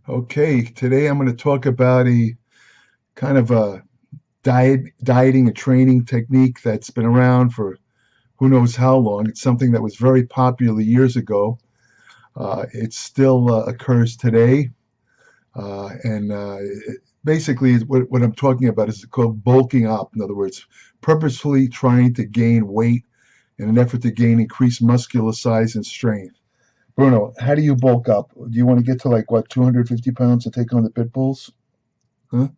Okay, today I'm going to talk about a kind of a dieting and training technique that's been around for who knows how long. It's something that was very popular years ago. It still occurs today, basically what I'm talking about is called bulking up. In other words, purposefully trying to gain weight in an effort to gain increased muscular size and strength. Bruno, how do you bulk up? Do you want to get to like what, 250 pounds to take on the pit bulls? Huh?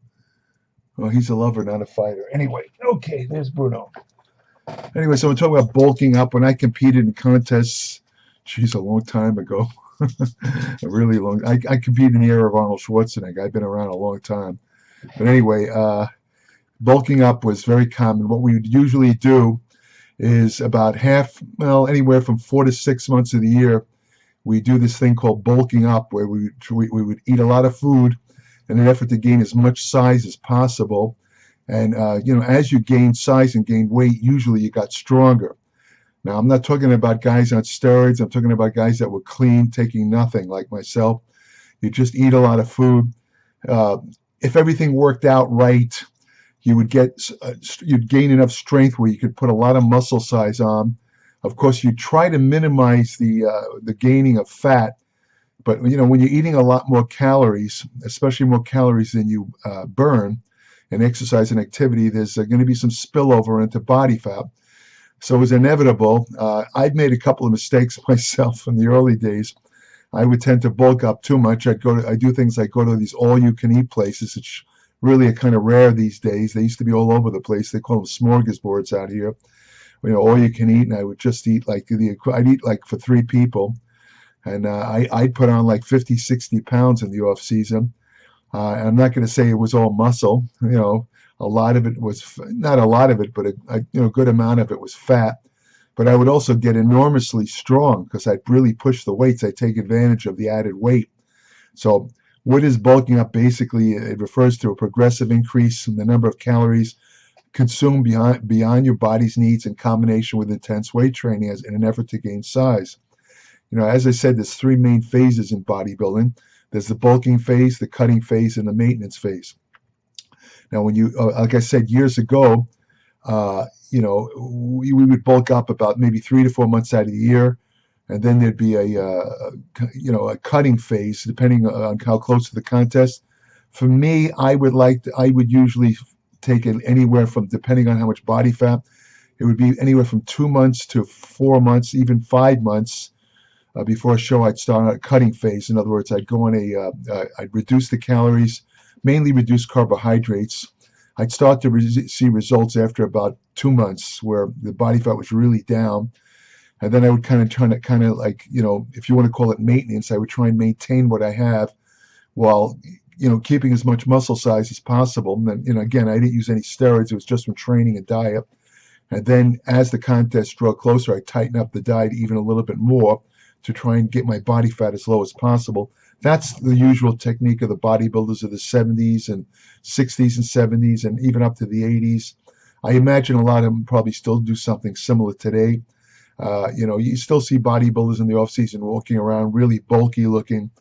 Well, he's a lover, not a fighter. Anyway, okay, there's Bruno. Anyway, so we're talking about bulking up. When I competed in contests, geez, a long time ago, a really long. I competed in the era of Arnold Schwarzenegger. I've been around a long time. But anyway, bulking up was very common. What we would usually do is about anywhere from 4 to 6 months of the year, we do this thing called bulking up, where we would eat a lot of food in an effort to gain as much size as possible. And as you gain size and gain weight, usually you got stronger. Now, I'm not talking about guys on steroids. I'm talking about guys that were clean, taking nothing, like myself. You just eat a lot of food. Uh, if everything worked out right, you'd gain enough strength where you could put a lot of muscle size on. Of course, you try to minimize the gaining of fat, but when you're eating a lot more calories, especially more calories than you burn in exercise and activity, there's going to be some spillover into body fat. So it was inevitable. I've made a couple of mistakes myself in the early days. I would tend to bulk up too much. I do things like go to these all-you-can-eat places, which really are kind of rare these days. They used to be all over the place. They call them smorgasbords out here. All you can eat, and I would just eat I'd eat like for three people, and I'd put on like 50, 60 pounds in the off season. I'm not going to say it was all muscle. A lot of it was not a lot of it, but a good amount of it was fat. But I would also get enormously strong because I'd really push the weights. I'd take advantage of the added weight. So what is bulking up? Basically, it refers to a progressive increase in the number of calories consumed beyond your body's needs in combination with intense weight training in an effort to gain size. As I said, there's three main phases in bodybuilding. There's the bulking phase, the cutting phase, and the maintenance phase. Now, like I said years ago, we would bulk up about maybe 3 to 4 months out of the year, and then there'd be a cutting phase depending on how close to the contest. For me, I would usually take it anywhere from, depending on how much body fat, it would be anywhere from 2 months to 4 months, even 5 months before a show. I'd start a cutting phase. In other words, I'd go on I'd reduce the calories, mainly reduce carbohydrates. I'd start to see results after about 2 months where the body fat was really down. And then I would kind of like, if you want to call it maintenance, I would try and maintain what I have while keeping as much muscle size as possible. And then, again, I didn't use any steroids. It was just from training and diet. And then as the contest drew closer, I tightened up the diet even a little bit more to try and get my body fat as low as possible. That's the usual technique of the bodybuilders of the 70s and 60s and 70s and even up to the 80s. I imagine a lot of them probably still do something similar today. You still see bodybuilders in the off season walking around really bulky looking.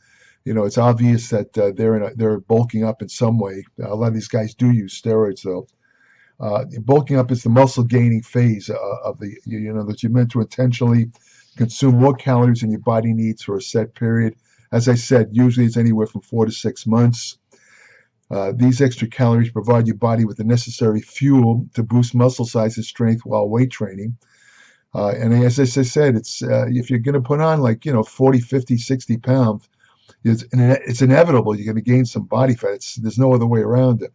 It's obvious that they're bulking up in some way. A lot of these guys do use steroids, though. Bulking up is the muscle gaining phase of that you're meant to intentionally consume more calories than your body needs for a set period. As I said, usually it's anywhere from 4 to 6 months. These extra calories provide your body with the necessary fuel to boost muscle size and strength while weight training. And as I said, it's if you're going to put on 40, 50, 60 pounds, it's inevitable you're going to gain some body fat. There's no other way around it.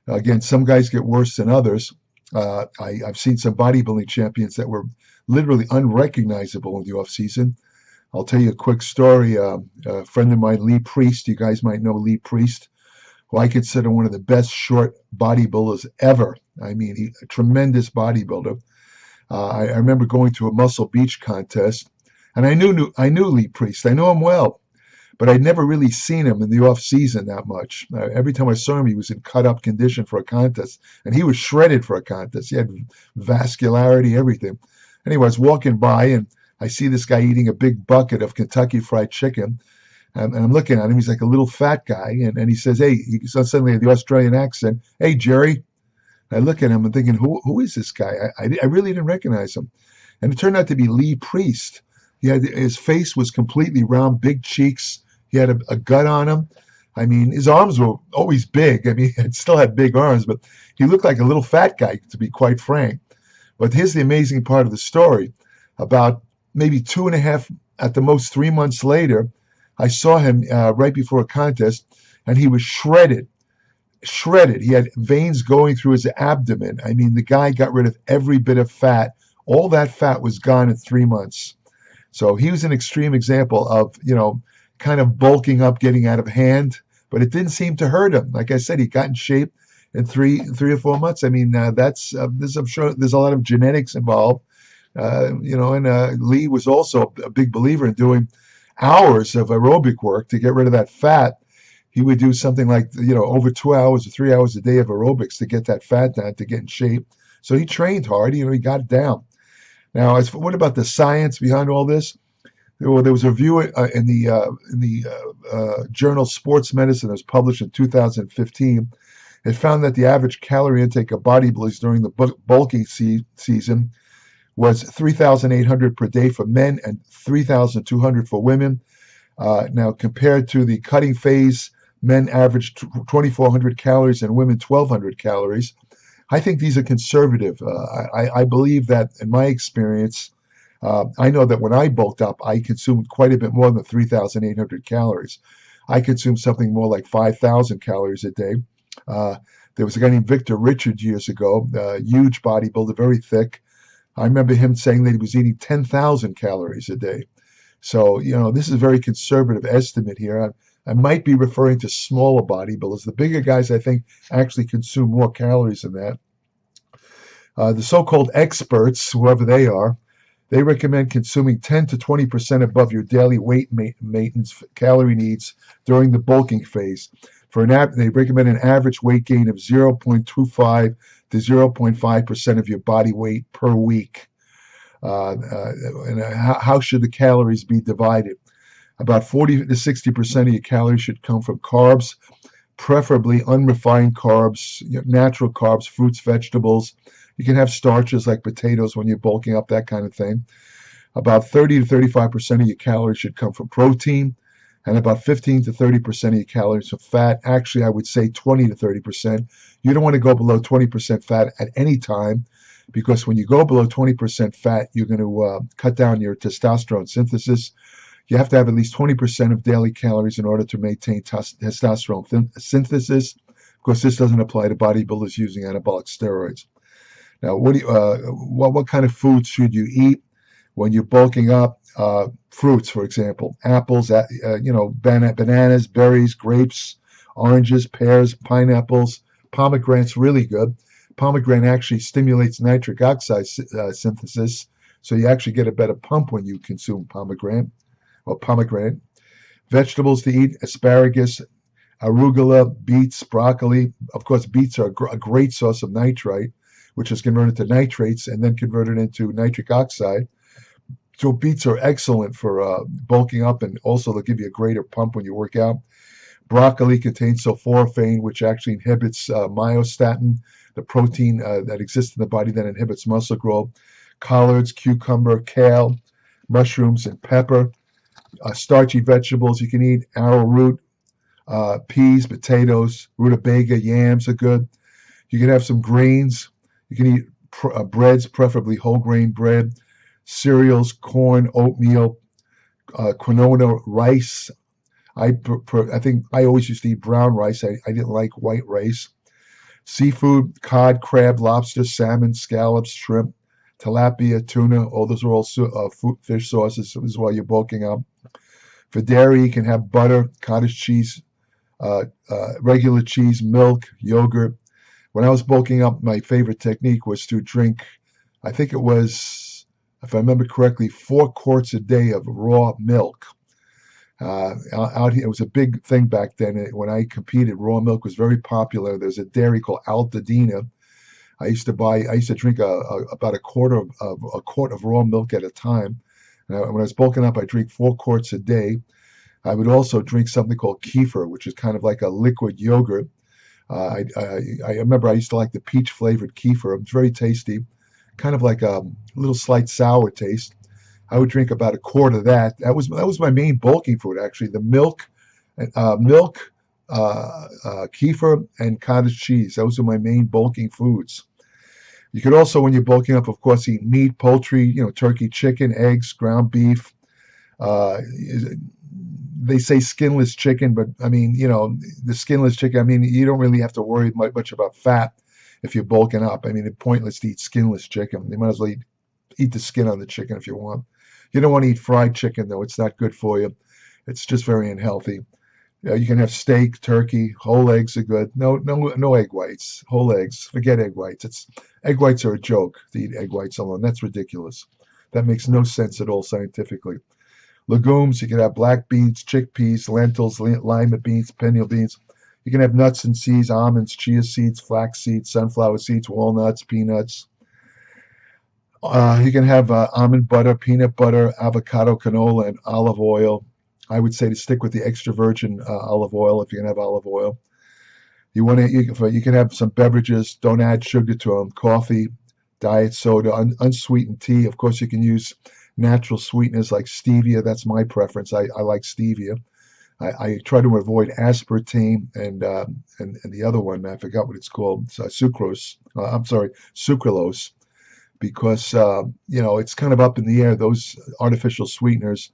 Again, some guys get worse than others. I've seen some bodybuilding champions that were literally unrecognizable in the off season. I'll tell you a quick story. A friend of mine, Lee Priest, you guys might know Lee Priest, who I consider one of the best short bodybuilders ever. I mean, a tremendous bodybuilder. I remember going to a Muscle Beach contest, and I knew Lee Priest. I know him well, but I'd never really seen him in the off season that much. Every time I saw him, he was in cut up condition for a contest, and he was shredded for a contest. He had vascularity, everything. Anyway, I was walking by, and I see this guy eating a big bucket of Kentucky Fried Chicken, And I'm looking at him. He's like a little fat guy, and he says, "Hey," he suddenly had the Australian accent. "Hey, Jerry." I look at him and thinking, who is this guy? I really didn't recognize him. And it turned out to be Lee Priest. His face was completely round, big cheeks. He had a gut on him. I mean, his arms were always big. I mean, he still had big arms, but he looked like a little fat guy, to be quite frank. But here's the amazing part of the story. About maybe 2.5, at the most 3 months later, I saw him right before a contest, and he was shredded. Shredded. He had veins going through his abdomen. I mean, the guy got rid of every bit of fat. All that fat was gone in 3 months. So he was an extreme example of, kind of bulking up, getting out of hand, but it didn't seem to hurt him. Like I said, he got in shape in 3 or 4 months. I mean, I'm sure there's a lot of genetics involved, and Lee was also a big believer in doing hours of aerobic work to get rid of that fat. He would do something like, over 2 hours or 3 hours a day of aerobics to get that fat down, to get in shape. So he trained hard, he got it down. Now, what about the science behind all this? Well, there was a review in the journal Sports Medicine that was published in 2015. It found that the average calorie intake of bodybuilders during the bulking season was 3,800 per day for men and 3,200 for women. Now, compared to the cutting phase, men averaged 2,400 calories and women 1,200 calories. I think these are conservative. I believe that, in my experience, I know that when I bulked up, I consumed quite a bit more than 3,800 calories. I consumed something more like 5,000 calories a day. There was a guy named Victor Richards years ago, a huge bodybuilder, very thick. I remember him saying that he was eating 10,000 calories a day. So, this is a very conservative estimate here. I might be referring to smaller bodybuilders. The bigger guys, I think, actually consume more calories than that. The so-called experts, whoever they are, they recommend consuming 10 to 20% above your daily weight maintenance calorie needs during the bulking phase. They recommend an average weight gain of 0.25 to 0.5% of your body weight per week. And how should the calories be divided? About 40 to 60% of your calories should come from carbs, preferably unrefined carbs, natural carbs, fruits, vegetables. You can have starches like potatoes when you're bulking up, that kind of thing. About 30 to 35% of your calories should come from protein, and about 15 to 30% of your calories from fat. Actually, I would say 20 to 30%. You don't want to go below 20% fat at any time, because when you go below 20% fat, you're going to cut down your testosterone synthesis. You have to have at least 20% of daily calories in order to maintain testosterone synthesis. Of course, this doesn't apply to bodybuilders using anabolic steroids. Now, what kind of foods should you eat when you're bulking up? Fruits, for example, apples, bananas, berries, grapes, oranges, pears, pineapples, pomegranates, really good. Pomegranate actually stimulates nitric oxide synthesis, so you actually get a better pump when you consume pomegranate. Vegetables to eat: asparagus, arugula, beets, broccoli. Of course, beets are a great source of nitrite, which is converted to nitrates and then converted into nitric oxide. So beets are excellent for bulking up, and also they'll give you a greater pump when you work out. Broccoli contains sulforaphane, which actually inhibits myostatin, the protein that exists in the body that inhibits muscle growth. Collards, cucumber, kale, mushrooms, and pepper. Starchy vegetables you can eat: arrowroot, peas, potatoes, rutabaga, yams are good. You can have some grains. You can eat breads, preferably whole grain bread, cereals, corn, oatmeal, quinoa, rice. I think I always used to eat brown rice. I didn't like white rice. Seafood: cod, crab, lobster, salmon, scallops, shrimp, tilapia, tuna. All those are all fish sources. This is while you're bulking up. For dairy, you can have butter, cottage cheese, regular cheese, milk, yogurt. When I was bulking up, my favorite technique was to drink, I think it was, if I remember correctly, 4 quarts a day of raw milk. Out here, it was a big thing back then. When I competed, raw milk was very popular. There's a dairy called Altadena. I used to drink about a quart of raw milk at a time. When I was bulking up, I drink 4 quarts a day. I would also drink something called kefir, which is kind of like a liquid yogurt. I remember I used to like the peach flavored kefir. It's very tasty, kind of like a little slight sour taste. I would drink about a quart of that. That was my main bulking food actually. The milk, kefir, and cottage cheese. Those are my main bulking foods. You could also, when you're bulking up, of course, eat meat, poultry, turkey, chicken, eggs, ground beef. Uh, they say skinless chicken, but I mean, the skinless chicken, I mean, you don't really have to worry much about fat if you're bulking up. I mean, it's pointless to eat skinless chicken. You might as well eat the skin on the chicken if you want. You don't want to eat fried chicken, though. It's not good for you. It's just very unhealthy. You can have steak, turkey, whole eggs are good. No egg whites, whole eggs. Forget egg whites. Egg whites are a joke to eat egg whites alone. That's ridiculous. That makes no sense at all scientifically. Legumes, you can have black beans, chickpeas, lentils, lima beans, pinto beans. You can have nuts and seeds, almonds, chia seeds, flax seeds, sunflower seeds, walnuts, peanuts. You can have almond butter, peanut butter, avocado, canola, and olive oil. I would say to stick with the extra virgin olive oil if you can have olive oil. You can have some beverages. Don't add sugar to them. Coffee, diet soda, unsweetened tea. Of course, you can use natural sweeteners like stevia. That's my preference. I like stevia. I try to avoid aspartame and the other one. I forgot what it's called. It's, sucrose. I'm sorry, sucralose, because it's kind of up in the air. Those artificial sweeteners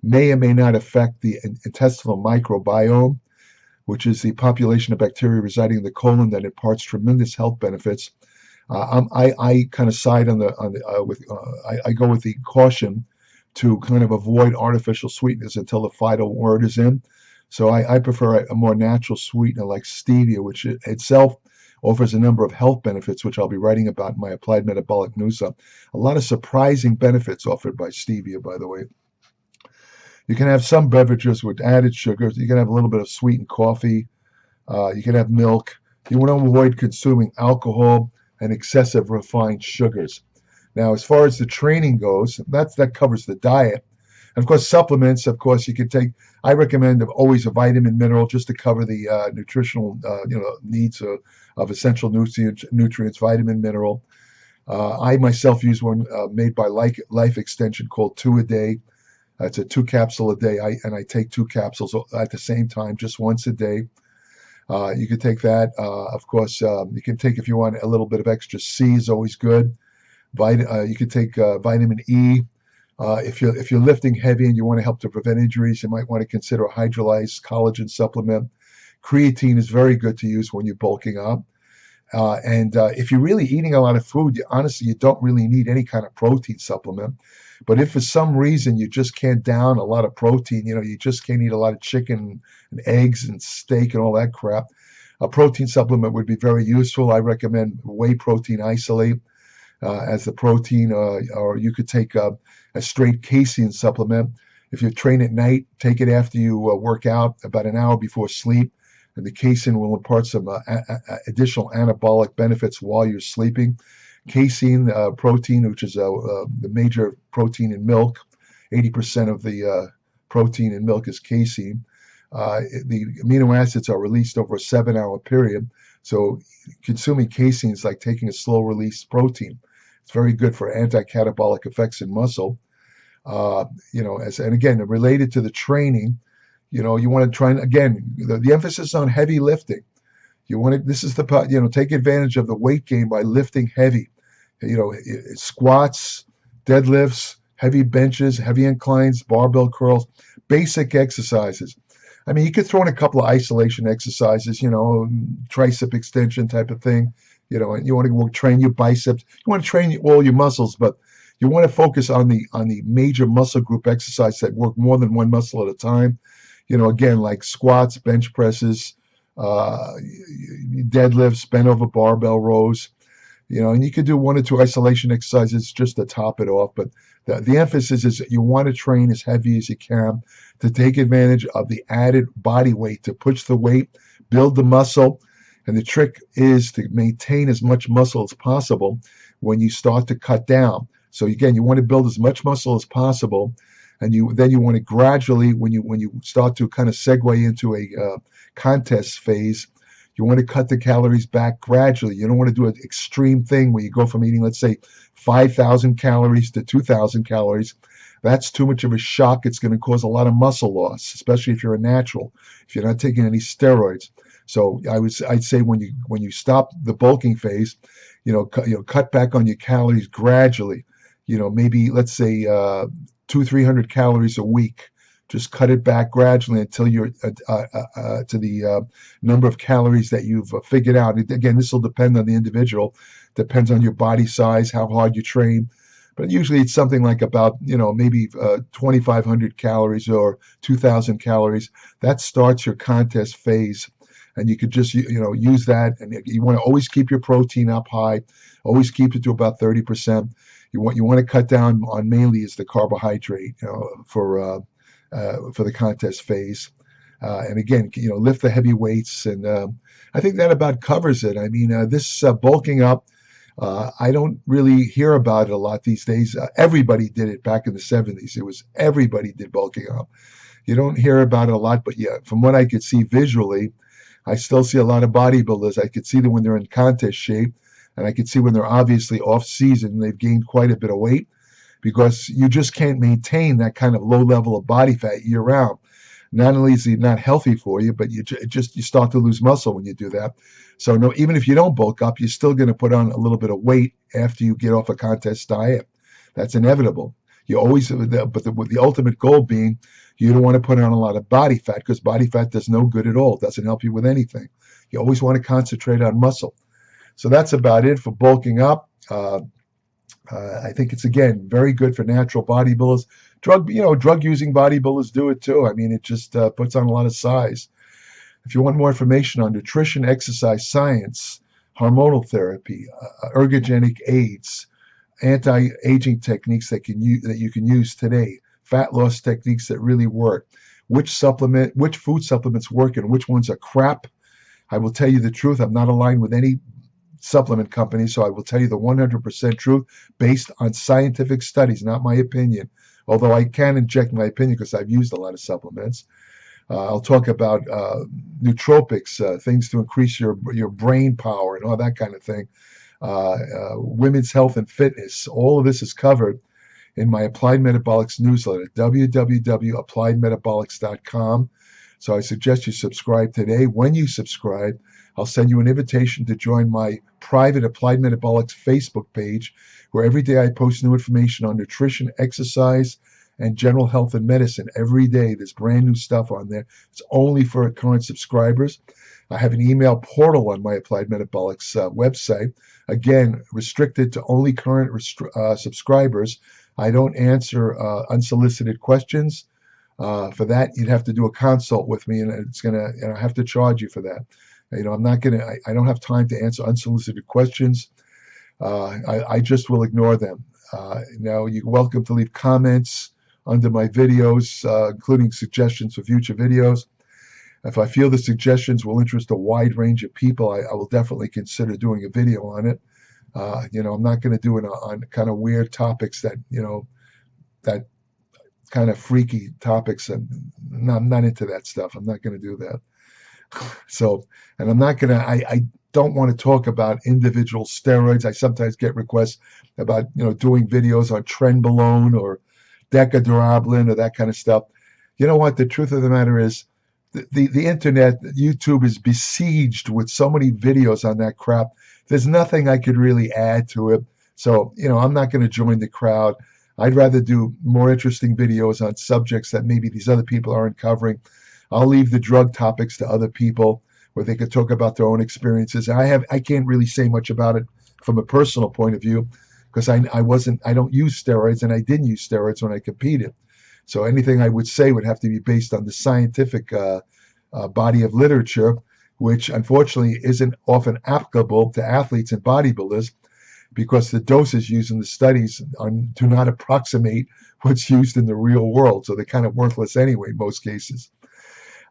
may or may not affect the intestinal microbiome, which is the population of bacteria residing in the colon that imparts tremendous health benefits. I kind of side on I go with the caution to kind of avoid artificial sweeteners until the final word is in. So I prefer a more natural sweetener like stevia, which itself offers a number of health benefits, which I'll be writing about in my Applied Metabolic News. A lot of surprising benefits offered by stevia, by the way. You can have some beverages with added sugars. You can have a little bit of sweetened coffee. You can have milk. You want to avoid consuming alcohol and excessive refined sugars. Now, as far as the training goes, that covers the diet. And of course, supplements, of course, you can take. I recommend always a vitamin mineral just to cover the nutritional needs of essential nutrients, vitamin mineral. I myself use one made by Life Extension called 2 a day. It's a 2 capsule a day, and I take 2 capsules at the same time, just once a day. You can take that. Of course, you can take, if you want a little bit of extra C, is always good. You can take vitamin E. If you're lifting heavy and you want to help to prevent injuries, you might want to consider a hydrolyzed collagen supplement. Creatine is very good to use when you're bulking up. And if you're really eating a lot of food, honestly, you don't really need any kind of protein supplement. But if for some reason you just can't down a lot of protein, you just can't eat a lot of chicken and eggs and steak and all that crap, a protein supplement would be very useful. I recommend whey protein isolate as the protein, or you could take a straight casein supplement. If you train at night, take it after you work out, about an hour before sleep. And the casein will impart some additional anabolic benefits while you're sleeping. Casein protein, which is the major protein in milk, 80% of the protein in milk is casein. The amino acids are released over a 7-hour period. So consuming casein is like taking a slow-release protein. It's very good for anti-catabolic effects in muscle. And again, related to the training, you want to try and, again, the emphasis on heavy lifting. This is the take advantage of the weight gain by lifting heavy. Squats, deadlifts, heavy benches, heavy inclines, barbell curls, basic exercises. I mean, you could throw in a couple of isolation exercises, tricep extension type of thing. You want to train your biceps. You want to train all your muscles, but you want to focus on the major muscle group exercise that work more than one muscle at a time. Again, like squats, bench presses, deadlifts, bent over barbell rows. And you could do 1 or 2 isolation exercises just to top it off. But the emphasis is that you want to train as heavy as you can to take advantage of the added body weight, to push the weight, build the muscle. And the trick is to maintain as much muscle as possible when you start to cut down. So again, you want to build as much muscle as possible. and then you want to gradually, when you start to kind of segue into a contest phase, you want to cut the calories back gradually. You don't want to do an extreme thing where you go from eating, let's say, 5,000 calories to 2,000 calories. That's too much of a shock. It's going to cause a lot of muscle loss, especially if you're a natural, if you're not taking any steroids. So I'd say when you stop the bulking phase, cut back on your calories gradually. Maybe let's say 300 calories a week. Just cut it back gradually until you're to the number of calories that you've figured out. Again, this will depend on the individual, depends on your body size, how hard you train. But usually it's something like about, maybe 2,500 calories or 2,000 calories. That starts your contest phase. And you could just, use that. And you want to always keep your protein up high. Always keep it to about 30%. You want to cut down on mainly is the carbohydrate, for the contest phase. And again, lift the heavy weights. And I think that about covers it. I mean, this bulking up, I don't really hear about it a lot these days. Everybody did it back in the 70s. Everybody did bulking up. You don't hear about it a lot, but yeah, from what I could see visually, I still see a lot of bodybuilders. I could see them when they're in contest shape, and I could see when they're obviously off season, they've gained quite a bit of weight, because you just can't maintain that kind of low level of body fat year round. Not only is it not healthy for you, but you start to lose muscle when you do that. So no, even if you don't bulk up, you're still going to put on a little bit of weight after you get off a contest diet. That's inevitable. You always, but the ultimate goal being, you don't want to put on a lot of body fat, because body fat does no good at all. It doesn't help you with anything. You always want to concentrate on muscle. So that's about it for bulking up. I think it's, again, very good for natural bodybuilders. Drug using bodybuilders do it too. I mean, it just puts on a lot of size. If you want more information on nutrition, exercise science, hormonal therapy, ergogenic aids, anti-aging techniques that you can use today, fat loss techniques that really work, which food supplements work and which ones are crap. I will tell you the truth. I'm not aligned with any supplement company, so I will tell you the 100% truth based on scientific studies, not my opinion. Although I can inject my opinion because I've used a lot of supplements. I'll talk about nootropics, things to increase your brain power and all that kind of thing. Women's health and fitness. All of this is covered in my Applied Metabolics newsletter, www.appliedmetabolics.com. So I suggest you subscribe today. When you subscribe, I'll send you an invitation to join my private Applied Metabolics Facebook page, where every day I post new information on nutrition, exercise, and general health and medicine. Every day there's brand new stuff on there. It's only for current subscribers. I have an email portal on my Applied Metabolics website, again, restricted to only current subscribers. I don't answer unsolicited questions. For that, you'd have to do a consult with me, and I have to charge you for that. I'm not gonna. I don't have time to answer unsolicited questions. I just will ignore them. Now, you're welcome to leave comments under my videos, including suggestions for future videos. If I feel the suggestions will interest a wide range of people, I will definitely consider doing a video on it. I'm not going to do it on kind of weird topics that kind of freaky topics, and I'm not into that stuff. I'm not going to do that. So, and I'm not going to, I don't want to talk about individual steroids. I sometimes get requests about, doing videos on trenbolone or decadurablin or that kind of stuff. You know what? The truth of the matter is, the internet, YouTube is besieged with so many videos on that crap. There's nothing I could really add to it. So, I'm not going to join the crowd. I'd rather do more interesting videos on subjects that maybe these other people aren't covering. I'll leave the drug topics to other people where they could talk about their own experiences. I can't really say much about it from a personal point of view, because I don't use steroids, and I didn't use steroids when I competed. So anything I would say would have to be based on the scientific body of literature, which unfortunately isn't often applicable to athletes and bodybuilders, because the doses used in the studies do not approximate what's used in the real world. So they're kind of worthless anyway in most cases.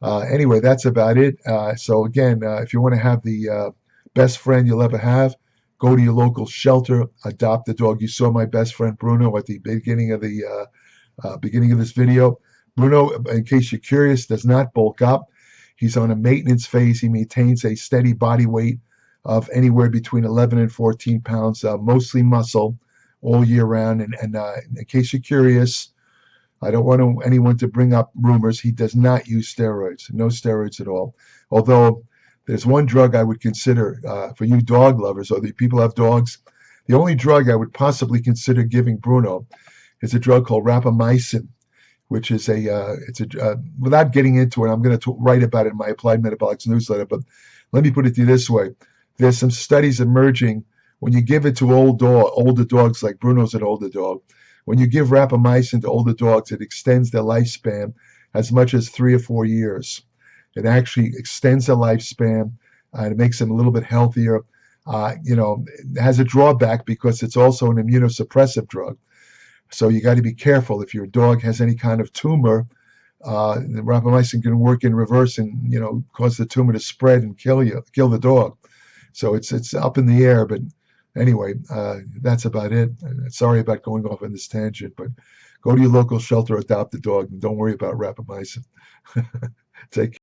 Anyway, that's about it. So again, if you want to have the best friend you'll ever have, go to your local shelter, adopt a dog. You saw my best friend Bruno at the beginning of the beginning of this video. Bruno, in case you're curious, does not bulk up. He's on a maintenance phase. He maintains a steady body weight of anywhere between 11 and 14 pounds, mostly muscle, all year round. And in case you're curious, I don't want anyone to bring up rumors. He does not use steroids, no steroids at all. Although there's one drug I would consider for you dog lovers or the people who have dogs. The only drug I would possibly consider giving Bruno is a drug called rapamycin, which is without getting into it, I'm going to write about it in my Applied Metabolics newsletter, but let me put it to you this way. There's some studies emerging when you give it to older dogs, like Bruno's an older dog. When you give rapamycin to older dogs, it extends their lifespan as much as 3 or 4 years. It actually extends their lifespan, and it makes them a little bit healthier. It has a drawback because it's also an immunosuppressive drug. So you got to be careful. If your dog has any kind of tumor, the rapamycin can work in reverse and cause the tumor to spread and kill the dog. So it's up in the air. But anyway, that's about it. Sorry about going off on this tangent, but go to your local shelter, adopt a dog, and don't worry about rapamycin. Take care.